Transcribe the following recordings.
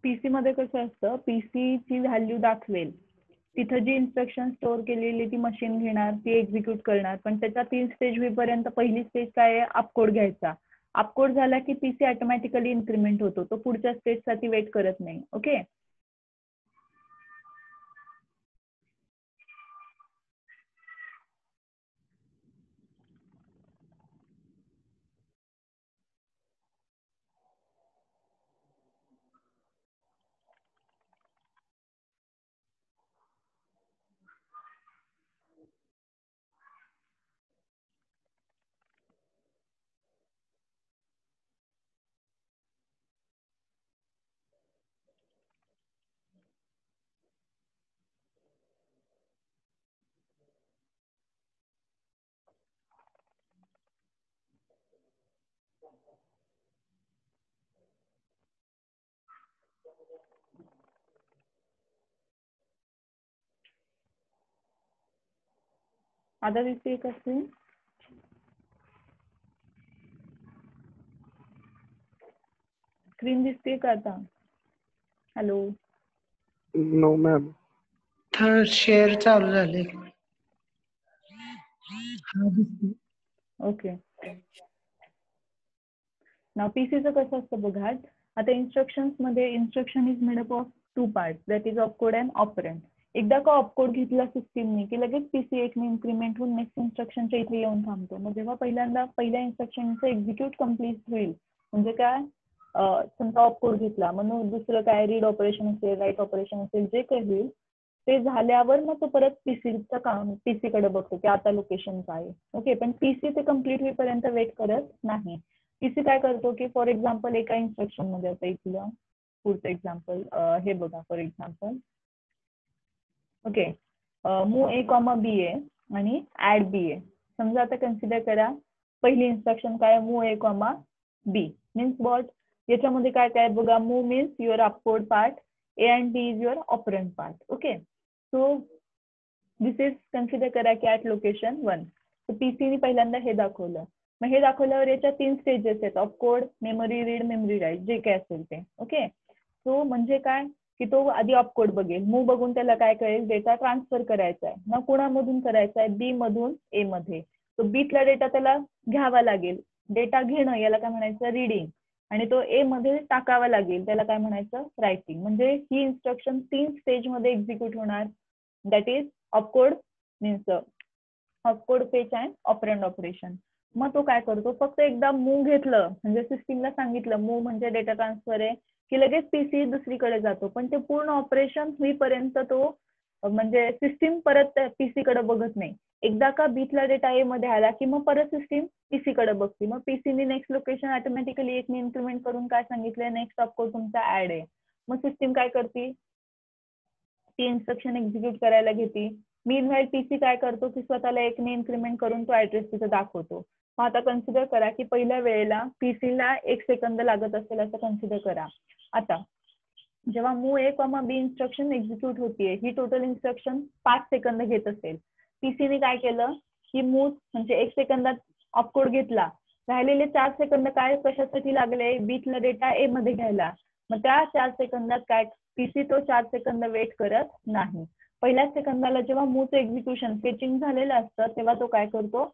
PC मध्ये कसं असतं, पीसी ची व्हॅल्यू दाखवेल तिथं जी इन्स्ट्रक्शन स्टोअर केलेली ती मशीन घेणार, ती एक्झिक्यूट करणार. पण त्याच्या 3 स्टेज होईपर्यंत पहिली स्टेज काय आहे, अपकोड घ्यायचा. अपकोड झाला की पीसी ऑटोमॅटिकली इन्क्रीमेंट होतो, तो पुढच्या स्टेजसाठी वेट करत नाही. ओके. आता दिसते का स्क्रीन? स्क्रीन दिसते का आता? हॅलो. No ma'am. शेअर चालू झाले. ओके. नाव पीसीचं कसं असतं बघा. आता इन्स्ट्रक्शन्स मध्ये instruction is made up of 2 part, that is opcode and operand. एकदा का ऑपकोड घेतला सिस्टीमने की लगेच पीसी एकने इन्क्रीमेंट होऊन नेक्स्ट इन्स्ट्रक्शनच्या इथे येऊन थांबतो. मग जेव्हा पहिल्या इन्स्ट्रक्शनचं एक्झिक्यूट कम्प्लीट होईल, म्हणजे काय, समजा ऑपकोड घेतला, म्हणून दुसरं काय रीड ऑपरेशन असेल, राईट ऑपरेशन असेल, जे काही होईल ते झाल्यावर मग तो परत पीसीचं काम पीसीकडे बघतो की आता लोकेशन काय. ओके. पण पीसी ते कम्प्लीट होईपर्यंत वेट करत नाही. पीसी काय करतो की फॉर एक्झाम्पल एका इन्स्ट्रक्शन मध्ये, आता इथलं पुढचं एक्झाम्पल हे बघा. For example okay, move A comma B आहे आणि ऍड बी आहे. समजा आता कन्सिडर करा पहिली इन्स्ट्रक्शन काय, move A comma B means what. याच्यामध्ये काय काय बघा, move means your opcode part, A and B is your operand part. Okay. So this is consider करा की ॲट लोकेशन 1. तर पीसीने पहिल्यांदा हे दाखवलं. मग हे दाखवल्यावर याच्या 3 स्टेजेस आहेत, opcode, memory read, memory write, जे काय असेल ते. ओके. सो म्हणजे काय की तो आधी ऑपकोड बघेल, मूव बघून त्याला काय कळेल, डेटा ट्रान्सफर करायचा आहे. मग कुणामधून करायचा आहे, बी मधून ए मध्ये. तो बीतला डेटा त्याला घ्यावा लागेल. डेटा घेणं याला काय म्हणायचं, रीडिंग. आणि तो ए मध्ये टाकावा लागेल, त्याला काय म्हणायचं, रायटिंग. म्हणजे ही इन्स्ट्रक्शन 3 स्टेज मध्ये एक्झिक्यूट होणार. That is opcode means opcode, fetch and operand operation. मग तो काय करतो, फक्त एकदा मूव घेतलं म्हणजे सिस्टीमला सांगितलं मूव म्हणजे डेटा ट्रान्सफर आहे, की लगेच पीसी दुसरीकडे जातो. पण ते पूर्ण ऑपरेशन होईपर्यंत तो म्हणजे सिस्टीम परत पीसी कडे बघत नाही. एकदा का बीतला डेटा ए मध्ये आला की मग परत सिस्टीम पीसी कडे बघते. मग पीसीने नेक्स्ट लोकेशन ऑटोमॅटिकली एकने इन्क्रीमेंट करून काय सांगितलंय, नेक्स्ट ऑपकोड तुमचा ऍड आहे. मग सिस्टीम काय करते, ती इन्स्ट्रक्शन एक्झिक्यूट करायला घेते. मीनवाईल पीसी काय करतो की स्वतःला एकने इन्क्रीमेंट करून तो ऍड्रेस तिथे दाखवतो. मग आता कन्सिडर करा की पहिल्या वेळेला पीसीला 1 सेकंद लागत असेल असं कन्सिडर करा. आता जेव्हा move A comma B instruction execute होतीये, ही टोटल इन्स्ट्रक्शन 5 सेकंद घेत असेल. पीसीने काय केलं की मूव म्हणजे 1 सेकंदात ऑपकोड घेतला, राहिलेले 4 सेकंद काय कशासाठी लागले, बीटला डेटा ए मध्ये घ्यायला. मग त्या 4 सेकंदात काय पीसी तो 4 सेकंद वेट करत नाही. पहिल्या सेकंदाला जेव्हा मूवचं एक्झिक्युशन फेचिंग झालेलं असतं तेव्हा तो काय करतो,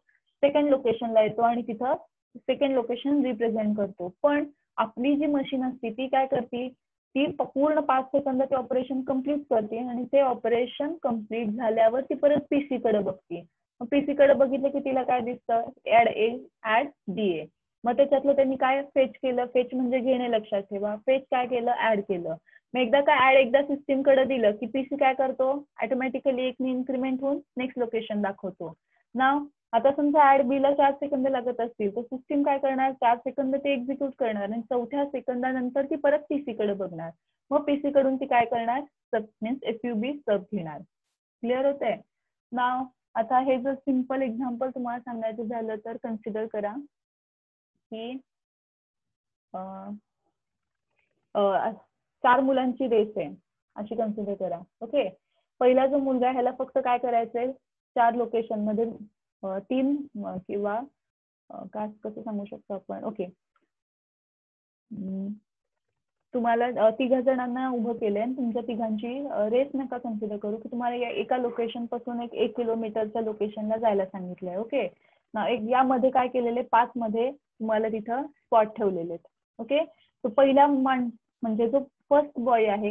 सेकंड लोकेशनला येतो आणि तिथं सेकंड लोकेशन रिप्रेझेंट करतो. पण आपली जी मशीन असते ती काय करते, ती पूर्ण 5 सेकंद ते ऑपरेशन कम्प्लीट करते आणि ते ऑपरेशन कम्प्लीट झाल्यावर ती परत पीसी कडे बघते. मग पीसी कडे बघितलं की तिला काय दिसतं, add A add D A. मग त्याच्यातलं त्यांनी काय फेच केलं, फेच म्हणजे घेणे लक्षात ठेवा. फेच काय केलं, ऍड केलं. मग एकदा काय ऍड एकदा सिस्टीम कडे दिलं की पीसी काय करतो, ऑटोमॅटिकली एकने इन्क्रीमेंट होऊन नेक्स्ट लोकेशन दाखवतो. नाव आता समजा ऍड बी ला 4 सेकंद लागत असतील तर सिस्टीम काय करणार, 4 सेकंद ते एक्झिक्यूट करणार आणि 4थ्या सेकंदानंतर ती परत पीसी कडे बघणार. मग पीसी कडून ती काय करणार, सब मीन्स एफयूबी सब घेणार. क्लिअर होतंय. नाव आता हे जर सिम्पल एक्झाम्पल तुम्हाला सांगायचं झालं तर कन्सिडर करा की 4 मुलांची रेस आहे अशी कन्सिडर करा. ओके. पहिला जो मुलगा ह्याला फक्त काय करायचंय, 4 लोकेशन मध्ये 3 किंवा काय कसं सांगू शकतो आपण. ओके. तुम्हाला 3 जणांना उभं केलंय आणि तुमच्या तिघांची रेस नका कन्सिडर करू की तुम्हाला या एका लोकेशन पासून 1 किलोमीटरच्या लोकेशनला जायला सांगितलंय. ओके, यामध्ये काय केलेले 5 मध्ये तुम्हाला तिथं स्पॉट ठेवलेले आहेत. ओके, तो पहिला म्हणजे जो फर्स्ट बॉय आहे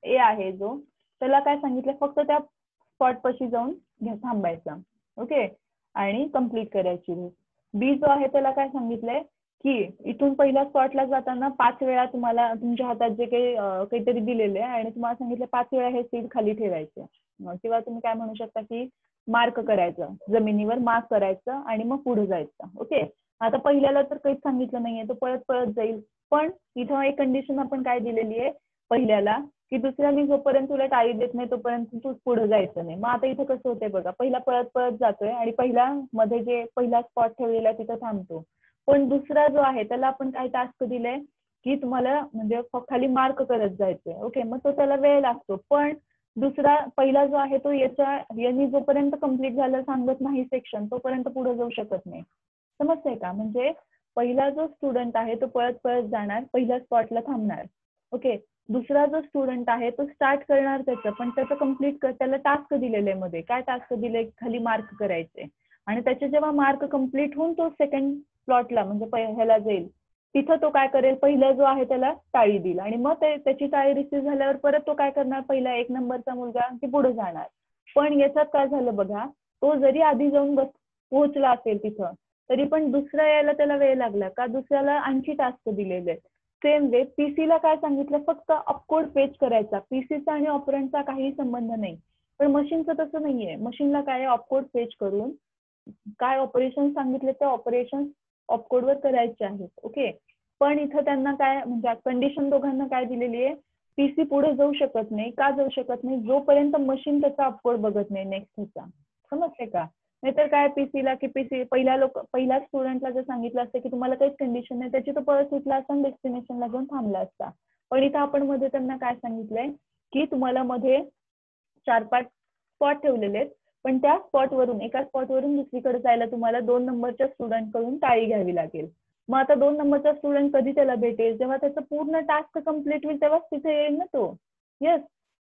ए आहे जो, त्याला काय सांगितलं फक्त त्या स्पॉट पाशी जाऊन थांबायचा. ओके, आणि कम्प्लीट करायची. बी जो आहे त्याला काय सांगितलंय की इथून पहिल्या स्पॉटला जाताना 5 वेळा तुम्हाला तुमच्या हातात जे काही काहीतरी दिलेले आहे आणि तुम्हाला सांगितलं 5 वेळा हे सीड खाली ठेवायचे किंवा तुम्ही काय म्हणू शकता की मार्क करायचं, जमिनीवर मार्क करायचं आणि मग पुढे जायचं. ओके, आता पहिल्याला तर काहीच सांगितलं नाहीये, तो पळत पळत जाईल. पण इथं एक कंडिशन आपण काय दिलेली आहे पहिल्याला की दुसऱ्याने जोपर्यंत तुला टाळी देत नाही तोपर्यंत तू पुढे जायचं नाही. मग आता इथं कसं होतंय बघा, पहिला पळत पळत जातोय आणि मध्ये जे पहिला स्पॉट ठेवलेला तिथं थांबतो. पण दुसरा जो आहे त्याला आपण काय टास्क दिलंय की तुम्हाला म्हणजे खाली मार्क करत जायचंय. ओके, मग तो त्याला वेळ लागतो. पण दुसरा पहिला जो आहे तो यांनी जोपर्यंत कम्प्लीट झालं सांगत नाही सेक्शन तोपर्यंत पुढे जाऊ शकत नाही. समजतंय का? म्हणजे पहिला जो स्टुडंट आहे तो पळत पळत जाणार, पहिल्या स्पॉटला थांबणार. ओके, दुसरा जो स्टुडंट आहे तो स्टार्ट करणार त्याचं, पण त्याचं कम्प्लीट त्याला टास्क दिलेले मध्ये काय टास्क दिले खाली मार्क करायचे आणि त्याचे जेव्हा मार्क कम्प्लीट होऊन तो सेकंड प्लॉटला म्हणजे ह्याला जाईल तिथं तो काय करेल, पहिला जो आहे त्याला टाळी देईल आणि मग त्याची टाळी रिसीव्ह झाल्यावर परत तो काय करणार, पहिला 1 नंबरचा मुलगा की पुढे जाणार. पण याच्यात काय झालं बघा, तो जरी आधी जाऊन पोहोचला असेल तिथं तरी पण दुसरा यायला त्याला वेळ लागला का, दुसऱ्याला आणखी टास्क दिलेले. सेम वे पीसीला काय सांगितलं फक्त अपकोड पेज करायचा, पीसीचा आणि ऑपरंटचा काही संबंध नाही. पण मशीनचं तसं नाहीये, मशीनला काय अपकोड पेज करून काय ऑपरेशन सांगितले ते ऑपरेशन ऑपकोडवर करायचे आहेत. ओके, पण इथं त्यांना काय म्हणजे कंडिशन दोघांना काय दिलेली आहे, पीसी पुढे जाऊ शकत नाही. का जाऊ शकत नाही? जोपर्यंत मशीन त्याचा अपकोड बघत नाही नेक्स्ट ह्याचा. समजते का? नाहीतर काय पीसीला की पीसी पहिल्या स्टुडंटला जर सांगितलं असतं की तुम्हाला काहीच कंडिशन नाही त्याची तो परत सुटला असता आणि डेस्टिनेशनला जाऊन थांबला असता. पण इथं आपण मध्ये त्यांना काय सांगितलंय की तुम्हाला मध्ये 4-5 स्पॉट ठेवलेले आहेत, पण त्या स्पॉटवरून एका स्पॉटवरून दुसरीकडे जायला तुम्हाला 2 नंबरच्या स्टुडंट कडून टाळी घ्यावी लागेल. मग आता 2 नंबरचा स्टुडंट कधी त्याला भेटेल, जेव्हा त्याचं पूर्ण टास्क कम्प्लीट होईल तेव्हाच तिथे येईल ना तो. येस,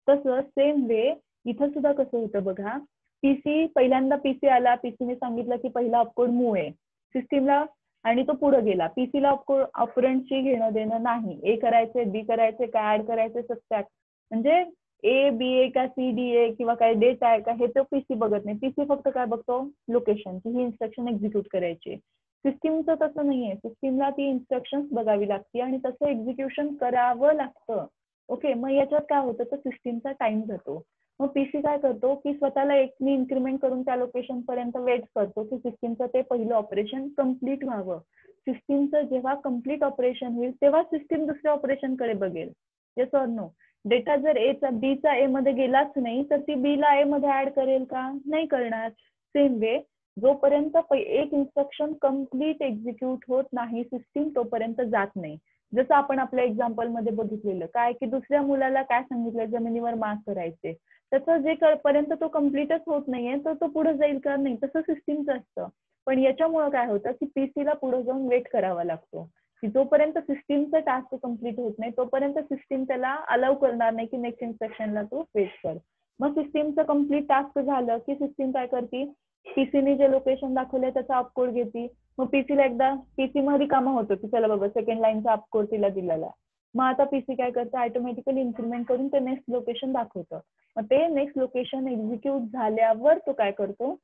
तसं सेम वे इथं सुद्धा कसं होतं बघा, पीसी पहिल्यांदा पीसी आला, पीसीने सांगितलं की पहिला अपकोड मूव आहे सिस्टीमला आणि तो पुढे गेला. पीसीला ऑपरंटशी घेणं देणं नाही. ए करायचे, बी करायचे, काय ऍड करायचे, सबट्रॅक्ट म्हणजे ए बी ए का सी डी ए किंवा काय डेट आहे का हे तो पीसी बघत नाही. पीसी फक्त काय बघतो, लोकेशन, की ही इन्स्ट्रक्शन एक्झिक्यूट करायची. सिस्टीमचं तसं नाहीये, सिस्टीमला ती इन्स्ट्रक्शन बघावी लागते आणि तसं एक्झिक्युशन करावं लागतं. ओके, मग याच्यात काय होतं तर सिस्टीमचा टाइम जातो. मग पीसी काय करतो की स्वतःला एकनी इन्क्रीमेंट करून त्या लोकेशन पर्यंत वेट करतो की सिस्टीमचं ते पहिलं ऑपरेशन कम्प्लीट व्हावं. सिस्टीमचं जेव्हा कम्प्लीट ऑपरेशन होईल तेव्हा सिस्टीम दुसऱ्या ऑपरेशनकडे बघेल. Yes or no? डेटा जर बीचा ए मध्ये गेलाच नाही तर ती बी ला ए मध्ये ऍड करेल का? नाही करणार. सेम वे जोपर्यंत एक इन्स्ट्रक्शन कम्प्लीट एक्झिक्यूट होत नाही सिस्टीम तोपर्यंत जात नाही. जसं आपण आपल्या एक्झाम्पल मध्ये बघितलेलं काय की दुसऱ्या मुलाला काय सांगितलं जमिनीवर मार्क करायचे, त्याचं जे पर्यंत तो कम्प्लीटच होत नाहीये तर तो पुढे जाईल का? नाही. तसं सिस्टीमचं असतं. पण याच्यामुळे काय होतं की पीसीला पुढे जाऊन वेट करावा लागतो की जोपर्यंत सिस्टीमचा टास्क कम्प्लीट होत नाही तोपर्यंत सिस्टीम त्याला अलाउ करणार नाही की नेक्स्ट इन्स्ट्रक्शनला तू वेट कर. मग सिस्टीमचं कम्प्लीट टास्क झालं की सिस्टीम काय करते, पीसीने जे लोकेशन दाखवलंय त्याचा अपकोड घेते. मग पीसीला एकदा पीसी मध्ये कामं होतं की चला बाबा सेकंड लाईनचा अपकोड तिला दिलेला. मग आता पीसी काय करतं, ऑटोमॅटिकली इन्क्रीमेंट करून ते नेक्स्ट लोकेशन दाखवतं. मग ते नेक्स्ट लोकेशन एक्झिक्यूट झाल्यावर तो काय करतो,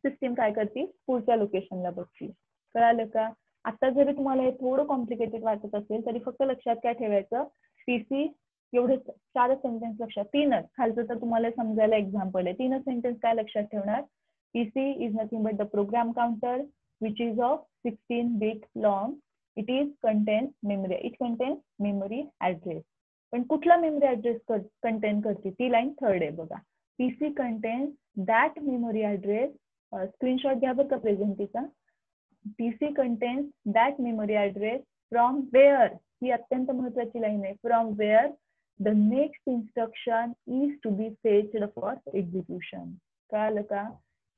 सिस्टीम काय करते पुढच्या लोकेशनला बघते. कळालं का? आता जरी तुम्हाला हे थोडं कॉम्प्लिकेटेड वाटत असेल तरी फक्त लक्षात काय ठेवायचं, पीसी एवढे 4 सेंटेन्स लक्षात, 3च खालचं तर तुम्हाला समजायला एक्झाम्पल आहे. 3च सेंटेन्स काय लक्षात ठेवणार, PC is nothing but the program counter which is of 16-bit long. It contains memory address. पण कुठला मेमरी ऍड्रेस कंटेन करते ती लाईन 3rd आहे बघा. PC contains that memory address. Screenshot घ्या बरं का प्रेझेंटीचा. PC contains that memory address from where, ही अत्यंत महत्वाची लाईन आहे, from where the next instruction is to be fetched for execution. कळालं का?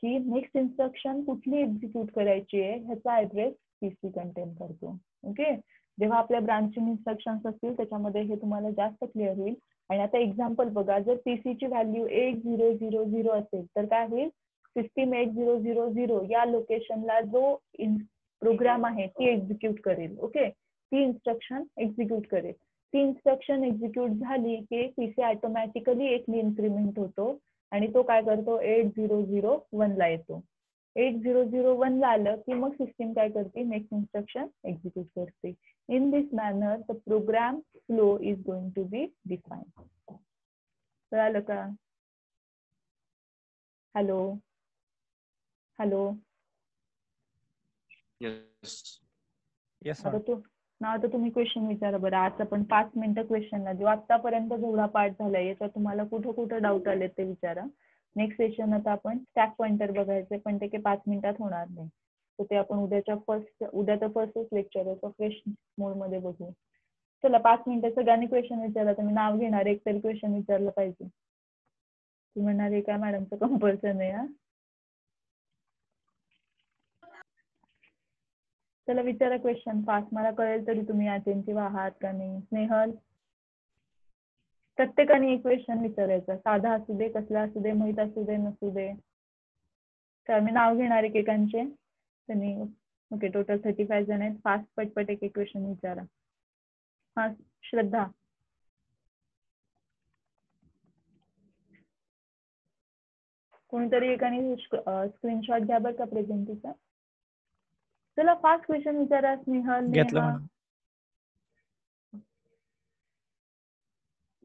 की नेक्स्ट इन्स्ट्रक्शन कुठली एक्झिक्यूट करायची आहे ह्याचा ऍड्रेस पीसी कंटेन करतो. ओके, जेव्हा आपल्या ब्रांचिंग इन्स्ट्रक्शन्स असतील त्याच्यामध्ये हे तुम्हाला जास्त क्लिअर होईल. आणि आता एक्झाम्पल बघा, जर PC ची व्हॅल्यू 8000 असेल तर काय होईल, सिस्टीम 8000 या लोकेशनला जो प्रोग्राम आहे ती एक्झिक्यूट करेल. ओके, ती इन्स्ट्रक्शन एक्झिक्यूट करेल. ती इन्स्ट्रक्शन एक्झिक्यूट झाली की PC ऑटोमॅटिकली एक इन्क्रीमेंट होतो आणि तो काय करतो 8001 ला येतो. 8001 ला आलं की मग सिस्टीम काय करते, नेक्स्ट इन्स्ट्रक्शन एक्झिक्यूट करते. In this manner the program flow is going to be defined. कळालं का? Hello hello. येस आता तुम्ही क्वेश्चन विचारा बरं. आज आपण 5 मिनिटं क्वेश्चनला देऊ. आतापर्यंत जेवढा पार्ट झालाय याच्यात तुम्हाला कुठं डाऊट आले ते विचारा. नेक्स्ट सेशन आता आपण स्टॅक पॉइंटर बघायचे, पण ते काही 5 मिनिटात होणार नाही. तर ते आपण उद्या तर फर्स्टच लेक्चर आहे, तर फ्रेश मोड मध्ये बघू. चला 5 मिनिटं सगळ्यांनी क्वेश्चन विचारा. तुम्ही नाव घेणार, एक तरी क्वेश्चन विचारलं पाहिजे. तुम्ही म्हणणार हे काय मॅडमचं कंपल्सन आहे. हा चला विचारा क्वेश्चन फास्ट, मला कळेल तरी तुम्ही अटेंटिव्ह आहात का नाही. स्नेहल, प्रत्येकाने एक क्वेश्चन विचारायचा, साधा असू दे, कसला असू दे, माहित असू दे, नसू दे. तर मी नाव घेणार एकेकांचे. त्यांनी ओके, टोटल 35 जण आहेत. फास्ट पटपट एक एक क्वेश्चन विचारा. हा श्रद्धा. कोणीतरी एकाने स्क्रीनशॉट घ्या बरं का प्रेझेंटीचा. चला फास्ट क्वेश्चन विचारा. स्नेहल, घेतलं नेहा. मॅडम.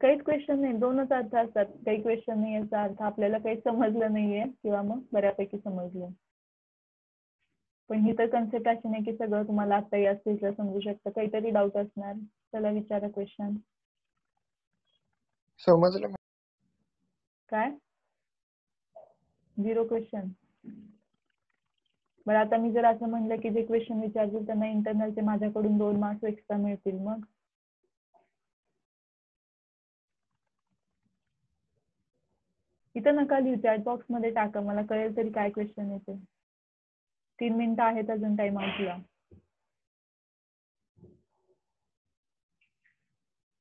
काहीच क्वेश्चन नाही, दोनच अर्थ असतात. काही क्वेश्चन नाही याचा अर्थ आपल्याला काही समजलं नाहीये किंवा मग बऱ्यापैकी समजलं. पण ही तर कन्सेप्ट अशी नाही की सगळं तुम्हाला आता या स्टेजला समजू शकतं. काहीतरी डाऊट असणार. चला विचारा क्वेश्चन. समजलं. काय 0 क्वेश्चन. बरं आता मी जर असं म्हणलं की जे क्वेश्चन विचारतील त्यांना इंटरनलचे माझ्याकडून 2 मार्क्स एक्स्ट्रा मिळतील, मग इथं नका लिहू, चॅट बॉक्स मध्ये टाका, मला कळेल तरी काय क्वेश्चन येते. 3 मिनिटं आहेत अजून टाइम आउटला.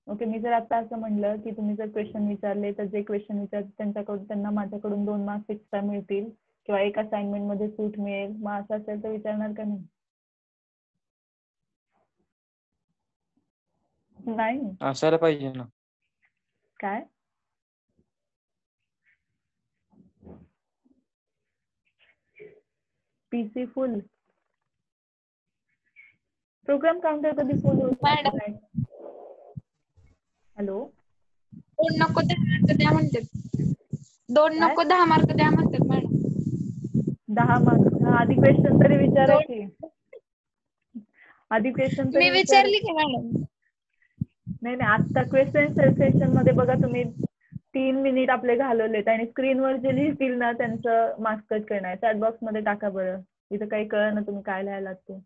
ओके, मी जर आता असं म्हणलं की तुम्ही जर क्वेश्चन विचारले तर जे क्वेश्चन विचारतील त्यांना माझ्याकडून 2 मार्क्स एक्स्ट्रा मिळतील किंवा एक असाइनमेंट मध्ये सूट मिळेल, मग असं असेल तर विचारणार का नाही? नाही असायला पाहिजे ना. काय PC फुल प्रोग्राम काउंटर कधी फुल होत नाही. हॅलो, 2 नको 10 मार्क द्या म्हणतात. 2 काय? नको 10 मार्क द्या म्हणतात मॅडम. 10 मार्क्स. आधी क्वेश्चन तरी विचारा की. आधी क्वेश्चन तरी मी विचारली की मॅडम. नाही आता क्वेश्चन सेशन मध्ये बघा, तुम्ही 3 मिनिट आपले घालवलेत आणि स्क्रीनवर जे लिहितील ना त्यांचं मार्क्स कट करणार. चॅट बॉक्स मध्ये टाका बरं, इथं काही कळलं ना तुम्ही काय लिहायला ते.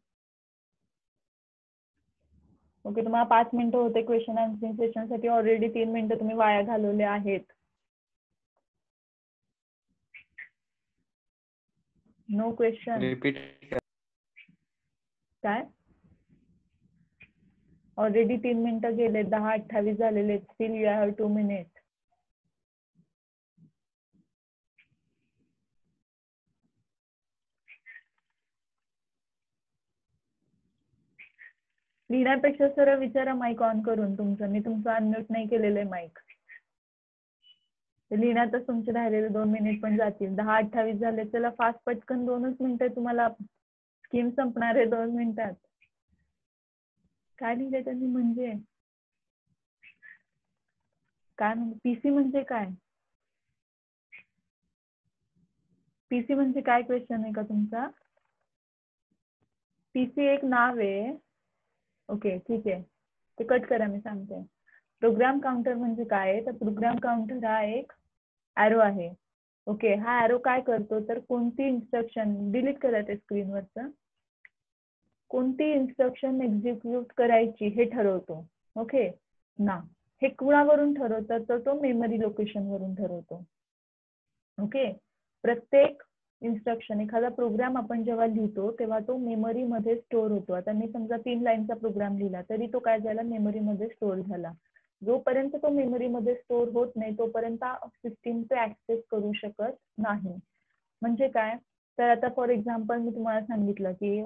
ओके, तुम्हाला 5 मिनिटं होते क्वेश्चन आन्सरिंग सेशन साठी. ऑलरेडी 3 मिनिटं तुम्ही वाया घालवले आहेत. No question. रिपीट. काय ऑलरेडी 3 मिनिटं गेले, 10:28 झालेले. Still you have 2 minute. लिहिण्यापेक्षा सरळ विचारा माईक ऑन करून तुमचं. मी तुमचं अनम्यूट नाही केलेलं आहे माईक. लिहिण्यातच तुमचे राहिलेले 2 मिनिट पण जातील. 10:28 झाले. चला फास्ट पटकन 2च मिनिटं, तुम्हाला स्कीम संपणार आहे 2 मिनिटात. काय लिहिलंय त्यांनी म्हणजे काय? PC म्हणजे काय? PC म्हणजे काय क्वेश्चन आहे का तुमचा? PC एक नाव आहे. ओके ठीक आहे, ते कट करा, मी सांगते. प्रोग्राम काउंटर म्हणजे काय? तर प्रोग्राम काउंटर हा एक ॲरो आहे. ओके, हा ॲरो काय करतो तर कोणती इन्स्ट्रक्शन, डिलीट करा ते स्क्रीनवरचं, कोणती इन्स्ट्रक्शन एक्झिक्यूट करायची हे ठरवतो. ओके ना, हे कुणावरून ठरवतं तर तो मेमरी लोकेशन वरून ठरवतो. ओके, प्रत्येक इन्स्ट्रक्शन एखादा प्रोग्राम आपण जेव्हा लिहितो तेव्हा तो मेमरीमध्ये स्टोअर होतो. आता मी समजा 3 लाईनचा प्रोग्राम लिहिला तरी तो काय झाला मेमरीमध्ये स्टोअर झाला. जोपर्यंत तो मेमरीमध्ये स्टोअर होत नाही तोपर्यंत सिस्टीमचे ऍक्सेस करू शकत नाही. म्हणजे काय तर आता फॉर एक्झाम्पल मी तुम्हाला सांगितलं की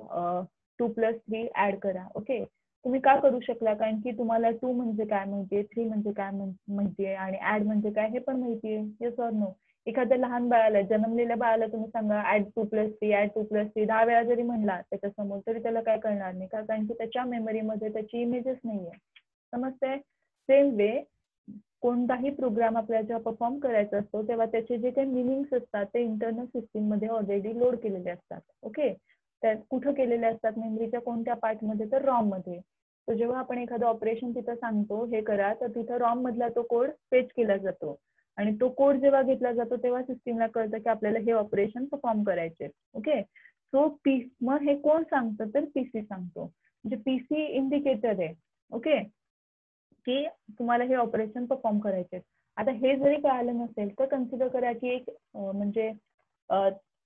2+3 ऍड करा. ओके तुम्ही का करू शकला कारण की तुम्हाला 2 म्हणजे काय माहितीये 3 म्हणजे काय माहितीये आणि ऍड म्हणजे काय हे पण माहितीये. Yes or no. एखाद्या लहान बाळाला जन्मलेल्या बाळाला तुम्ही सांगा ऍड 2+3 ऍड 2+3 10 वेळा जरी म्हणला त्याच्यासमोर तरी त्याला काय कळणार नाही का कारण की त्याच्या मेमरीमध्ये त्याची इमेजेस नाहीये. समजते. सेम वे कोणताही प्रोग्राम आपल्याला जेव्हा परफॉर्म करायचा असतो तेव्हा त्याचे जे काही मिनिंग्स असतात ते इंटरनल सिस्टीम मध्ये ऑलरेडी लोड केलेले असतात. ओके त्यात कुठं केलेले असतात मेमरीच्या कोणत्या पार्टमध्ये तर रॉम मध्ये. तर जेव्हा आपण एखादं ऑपरेशन तिथं सांगतो हे करा तर तिथं रॉम मधला तो कोड फेच केला जातो आणि तो कोड जेव्हा घेतला जातो तेव्हा सिस्टीमला कळतं की आपल्याला हे ऑपरेशन परफॉर्म करायचे. ओके सो मग हे कोण सांगतं तर पीसी सांगतो. म्हणजे पीसी इंडिकेटर आहे. ओके की तुम्हाला हे ऑपरेशन परफॉर्म करायचे. आता हे जरी कळालं नसेल तर कन्सिडर करा की एक म्हणजे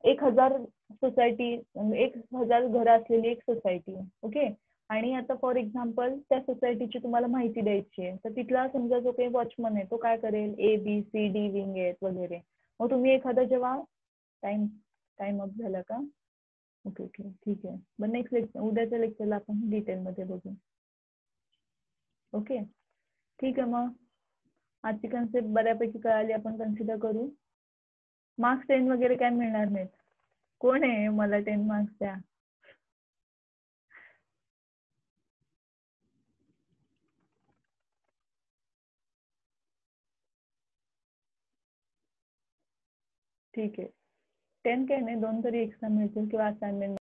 1000 सोसायटी 1000 घरं असलेली एक सोसायटी. ओके आणि आता फॉर एक्झाम्पल त्या सोसायटीची तुम्हाला माहिती द्यायची आहे तर तिथला समजा जो काही वॉचमन आहे तो काय करेल ABCD विंग आहेत वगैरे. मग तुम्ही एखादा जेव्हा टाइम अप झाला का ओके ओके ठीक आहे. मग नेक्स्ट लेक्चर उद्याच्या लेक्चरला आपण डिटेलमध्ये बघू. ओके ठीक आहे मग आजची कन्सेप्ट बऱ्यापैकी कळाली आपण कन्सिडर करू. मार्क्स 10 वगैरे काय मिळणार नाहीत. कोण आहे मला 10 मार्क्स द्या. ठीक आहे 10 काय नाही 2 तरी एक्स्ट्रा मिळतील किंवा असाइनमेंट